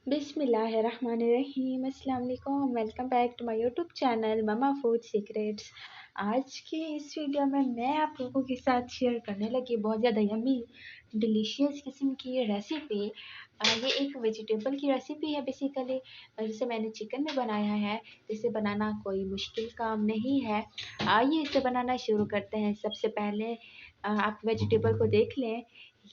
बिस्मिल्लाहिर्रहमानिर्रहीम। अस्सलाम वालेकुम। Welcome back to my YouTube channel Mama Food Secrets. आज की इस वीडियो में मैं आप लोगों के साथ शेयर करने लगी बहुत ज़्यादा यम्मी डिलीशियस किस्म की रेसिपी। ये एक वेजिटेबल की रेसिपी है बेसिकली, जिसे मैंने चिकन में बनाया है। इसे बनाना कोई मुश्किल काम नहीं है। आइए इसे बनाना शुरू करते हैं। सबसे पहले आप वेजिटेबल को देख लें,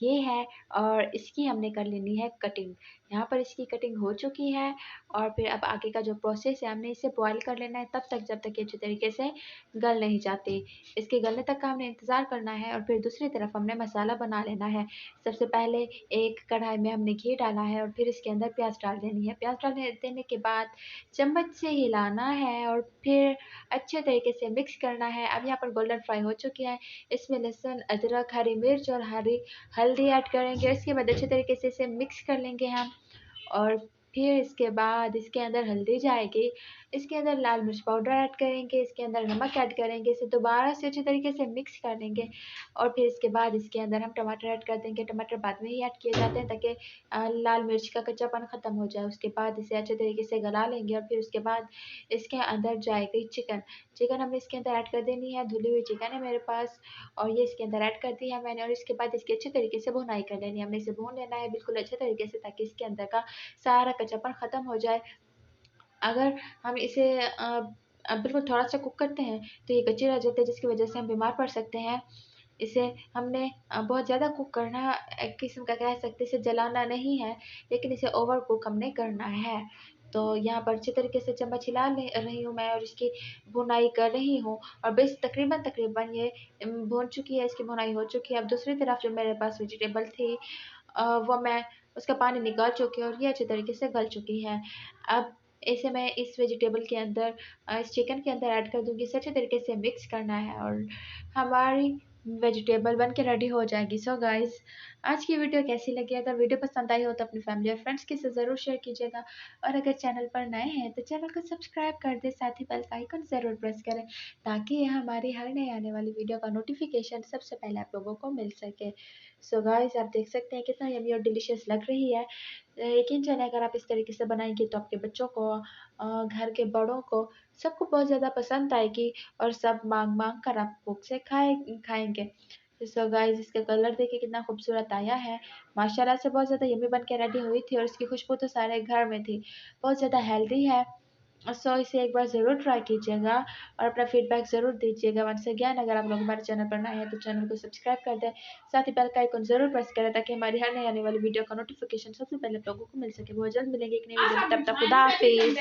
ये है, और इसकी हमने कर लेनी है कटिंग। यहाँ पर इसकी कटिंग हो चुकी है। और फिर अब आगे का जो प्रोसेस है, हमने इसे बॉईल कर लेना है तब तक जब तक ये अच्छे तरीके से गल नहीं जाती। इसके गलने तक का हमने इंतज़ार करना है। और फिर दूसरी तरफ हमने मसाला बना लेना है। सबसे पहले एक कढ़ाई में हमने घी डाला है और फिर इसके अंदर प्याज डाल देनी है। प्याज डाल देने के बाद चम्मच से हिलाना है और फिर अच्छे तरीके से मिक्स करना है। अब यहाँ पर गोल्डन फ्राई हो चुकी है। इसमें लहसुन, अदरक, हरी मिर्च और हल्दी ऐड करेंगे। इसके बाद अच्छे तरीके से इसे मिक्स कर लेंगे हम। और फिर इसके बाद इसके अंदर हल्दी जाएगी, इसके अंदर लाल मिर्च पाउडर ऐड करेंगे, इसके अंदर नमक ऐड करेंगे। इसे दोबारा से अच्छे तरीके से मिक्स कर देंगे। और फिर इसके बाद इसके अंदर हम टमाटर ऐड कर देंगे। टमाटर बाद में ही ऐड किए जाते हैं ताकि लाल मिर्च का कच्चापन ख़त्म हो जाए। उसके बाद इसे अच्छे तरीके से गला लेंगे। और फिर उसके बाद इसके अंदर जाएगी चिकन हमने इसके अंदर ऐड कर देनी है। धुली हुई चिकन है मेरे पास, और ये इसके अंदर ऐड कर दी है मैंने। और इसके बाद इसकी अच्छे तरीके से भुनाई कर लेनी है। हमने इसे भून लेना है बिल्कुल अच्छे तरीके से, ताकि इसके अंदर का सारा कच्चापन ख़त्म हो जाए। अगर हम इसे बिल्कुल थोड़ा-सा कुक करते हैं तो ये कच्ची रह जाती है, जिसकी वजह से हम बीमार पड़ सकते हैं। इसे हमने बहुत ज़्यादा कुक करना, एक किस्म का कह सकते हैं, इसे जलाना नहीं है, लेकिन इसे ओवर कुक हमने करना है। तो यहाँ पर अच्छे तरीके से चम्मच हिला ले रही हूँ मैं और इसकी भुनाई कर रही हूँ। और बस तकरीबन ये भुन चुकी है, इसकी भुनाई हो चुकी है। अब दूसरी तरफ जो मेरे पास वेजिटेबल थी, वो मैं उसका पानी निकाल चुकी हूँ और ये अच्छे तरीके से गल चुकी है। अब इसे मैं इस वेजिटेबल के अंदर, इस चिकन के अंदर ऐड कर दूँगी। इसे अच्छे तरीके से मिक्स करना है और हमारी वेजिटेबल बन के रेडी हो जाएगी। सो गाइज़, आज की वीडियो कैसी लगी? अगर वीडियो पसंद आई हो तो अपनी फैमिली और फ्रेंड्स के साथ ज़रूर शेयर कीजिएगा। और अगर चैनल पर नए हैं तो चैनल को सब्सक्राइब कर दें, साथ ही बेल का आइकन ज़रूर प्रेस करें, ताकि हमारी हर नई आने वाली वीडियो का नोटिफिकेशन सबसे पहले आप लोगों को मिल सके। सो गाइज़, आप देख सकते हैं कितना यम्मी और डिलीशियस लग रही है। यकीन जाने अगर आप इस तरीके से बनाएँगे तो आपके बच्चों को, घर के बड़ों को, सबको बहुत ज़्यादा पसंद आएगी और सब माँग-माँग कर आप भूख से खाएँगे। सो गाइज़, इसका कलर देखिए कितना खूबसूरत आया है। माशाल्लाह से बहुत ज़्यादा यम्मी बन के रेडी हुई थी और इसकी खुशबू तो सारे घर में थी। बहुत ज़्यादा हेल्दी है। सो इसे एक बार ज़रूर ट्राई कीजिएगा और अपना फीडबैक ज़रूर दीजिएगा। वंस अगेन, अगर आप लोग हमारे चैनल पर नए हैं तो चैनल को सब्सक्राइब कर दें, साथ ही बेल का आइकन ज़रूर प्रेस करें, ताकि हमारी हर नई आने वाली वीडियो का नोटिफिकेशन सबसे पहले आप लोगों को मिल सके। बहुत जल्द मिलेंगे एक नई वीडियो में, तब तक खुदा हाफ़िज़।